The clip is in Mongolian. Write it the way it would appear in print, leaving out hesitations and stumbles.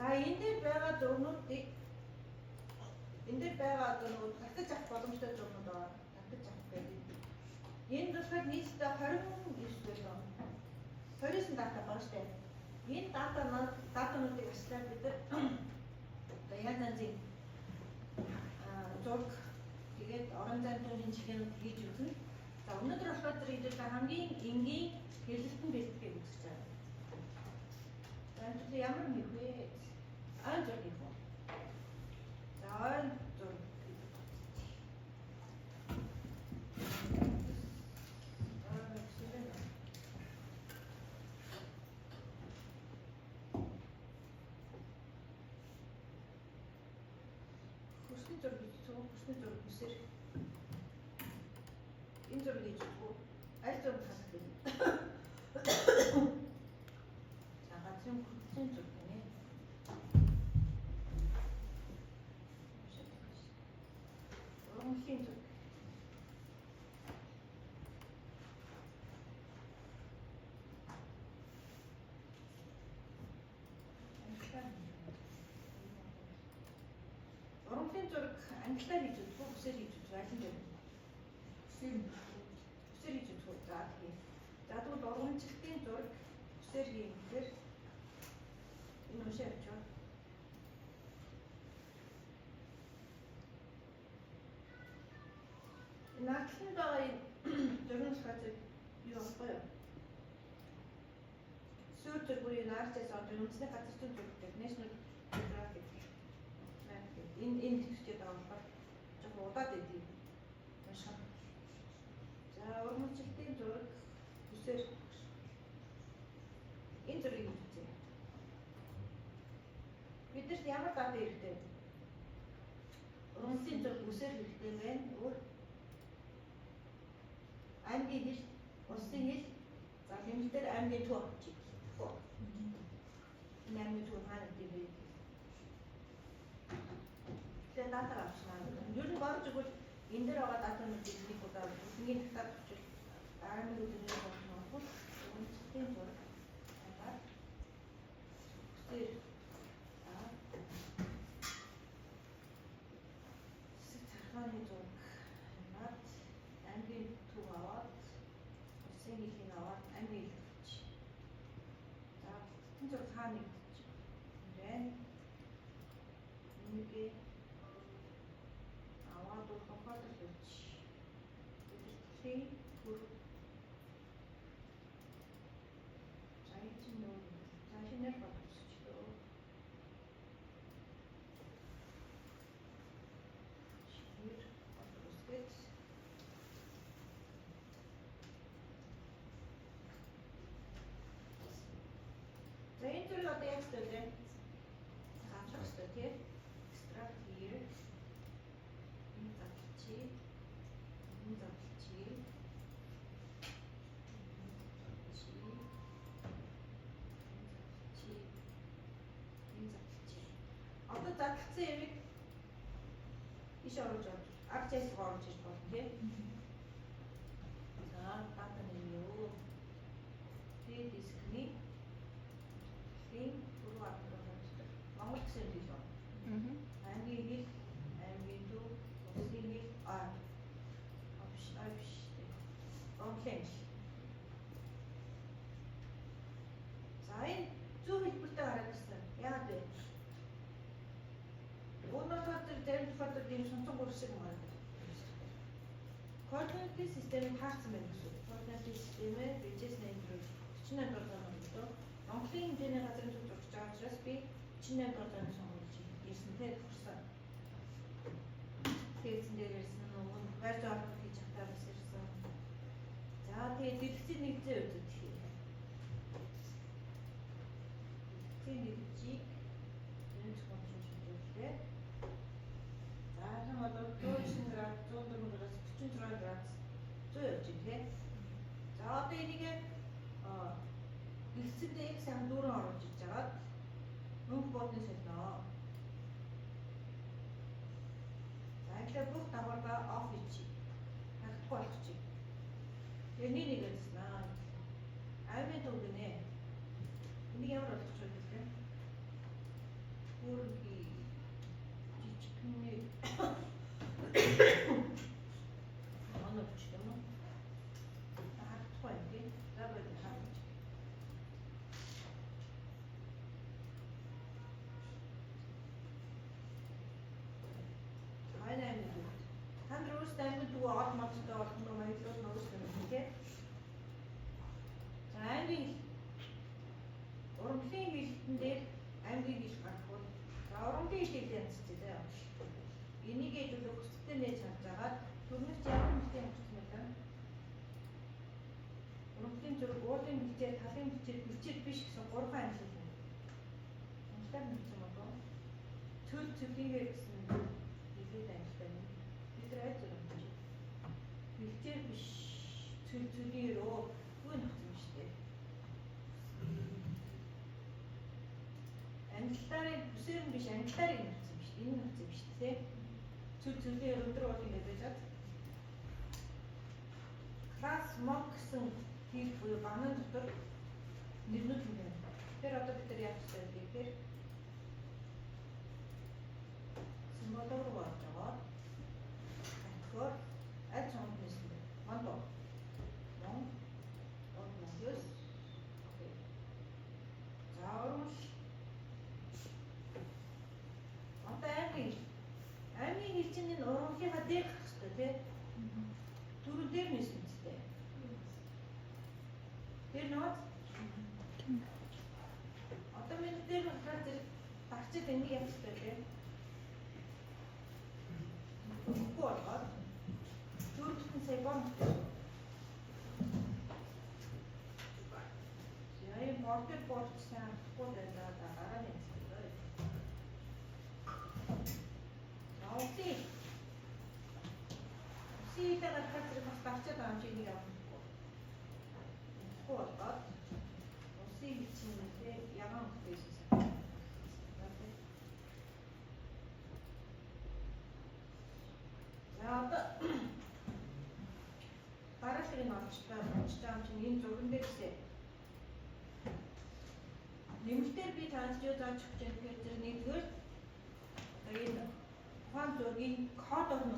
За энэ дээр байгаа зурнуудыг энэ дээр байгаа одоо нөгөө татаж авах боломжтой зурнууд байгаа. Татаж авах гэдэг. Энэ болохоор нийтдээ 29 байлаа. 29 дата байгаа шүү дээ. Энэ датануудыг ашиглаад бид одоо янз янзын зураг тэгээд орон зайн төвийн чиглэлд хийж үзнэ. За өнөөдөр болохоор тэр идэл хамгийн энгийн хэрэглэлтэн бэлтгэх үзэж байгаа. За энэ ямар нэг вэ? Айн зураг юм уу? За айн зураг. Хүсний зураг үзсэн, хүсний зураг үсэр. Энэ зураг гэж үү? Аль зураг хасах вэ? За газрын хүсний зураг нэ. Урамшийн зураг. Урамшийн зураг англиар хийж үзэх үү? Үсээр хийж үзэх аль нь вэ? Үсээр хийж үзэх үү? За тийм. За тэгвэл урамжлалтын зураг үсээр хийхээр энэ уншаа явуулъя. Наадхын байгаа зургийн хажууд юу вэ? Сүүр зургийн наарчаас одоо үндэсний газар зүйн зураг National Geographic энэ хэвчээд байгаа болохоор жоохон удаад идэв. Уншаа. За урамжлалтын зураг үсээр энэ зургийг үзье. Бидэрт ямар дата хэрэгтэй? Урамжлалтын зураг үсээр хэрэгтэй байна. Өөр аймгийн хэл, улсын хэл, за хэмжээр аймгийн төв авчих. Энэ аймгийн төв хаана гэдэг вэ? Тэгээд дата авчихна. Юу нэг орж игэл энэ дээр байгаа датануудыг нэг удаа бүгднийг татаад авчвал аймгийн үднээ болно. Урамжлалтын зураг. Үсээр цахааны зураг. Аймгийн төв аваад улсын хэлийг аваад аймгийн хэл авч. За энэ зураг хаана нэгдэж байна? Энийг аваад ухаалж өгч. Бидний төр цаашин нөө цаашинаар боловсчихлоо. Шир боловсгож. За энэ зүйл одоо яаж төлөө? Хаачих ёстой тийм. Extract here. Энэ задлчи. Энэ задлчи. Энэ задлчи. Одоо задлцсан ямиг иш оруулж авч ArcGIS руу оруулж ирж болно тийм. За дата нь юу? Дискний түрүү авдаг. Монгол гэсэн хэл байна. Аймгийн хэл, аймгийн төв, улсын хэл, онлайн. За энэ зөв хэлбэртэй гараад ирсэн. Яагаад вэ? Өөрөөр зарим тохиолдолд ийм сонцгоор шиг байна. Координатын системийг хаагдсан байх гэсэн. Координатын системээ бижээс нэмрээ 48 дугаар нөлөө. Монголын хэмжээний газрын төв зурж байгаа учраас би 48 дугаар сонгож ирсэн те төгссөн. Тэгсэн дээр ирсэн нөгөө байр зоорлол хийж хатаа бас ирсэн. За тэгээд дэлгэцийн нэгзээ үзэж хий. Дэлгэцийн нэгжийг энэ зөвхөн шийдвэрлээ. За хэм одоо 190 градус, 104 градус, 46 градус 100 явж байна те. За одоо энийг дэлгэцэндээ x ам дөрөв оруулж иж жагаад мөнгө бодны солино. За ингээд бүх давааргаа оф хийчих. Хагдахгүй болгочих. Энийг нэг хэлсэн. Аймгийн төв гинэ. Энийг ямар болгочих вэ? амин дүү од модтой болно маялууд нөөсөн юм тий. За аймгийн урлагийн хилтэн дээр аймгийн хил гаргах. За урлагийн хил янзтай тий. Энийг ижүүлэх хүсэлтэд нээж харж агаад түрнэс ямар мэлтэй юм бэ? Урлагийн зүрх уулын хилчээр талын хилчээр биш гэсэн 3 аймаг юм. Амтар мэдсэн юм уу? Цөл цөлийгээр гэсэн хэлээд амттай юм. Бид райд зүрх юм. Хилчээр биш цөл цөлийгээр үгүй нөхцөн юм шүү дээ. Амтларын бүсээр биш амтларын нөхцөн юм шүү дээ. Энэ нөхцөн юм шүү дээ. Цөл цөлийгээр өдөр бол ингэ байж чад. Класс мод гэсэн хэл буюу банан дотор нэрнүүд юм байна. Тэр одоо бид нар яаж хийх вэ гэхээр символоор болж байгаа. Тэгэхээр аль чамд нэсэн бэ? Мандо. Мон. Однос. Окей. Заавал одоо аймгийн хэл чинь энэ урлагийнхаа дээр гарах хэрэгтэй тий. Түрүү дээр нэсэн үстэй. Тэр нот. Одоо миний дээр болохоор зэрэг багчид энийг яаж хийх вэ? Үгүй болоод дөрөвдөн сая бом. Яа, мордер борцсан гол дараа нь. Окей. Сийдээ гаргаж зэрэг бас багчид амжиг нэг авахгүй. Үгүй болоод усын хичнээнтэй ягаан хөтөөсөн. За одоо дараагийн нь олж байгаа чинь энэ зурган дээрсээ нэмэлтээр би таанд юу зааж өгч байгаа гэхээр нэгдүгээр одоо энэ ухаан зургийн код орно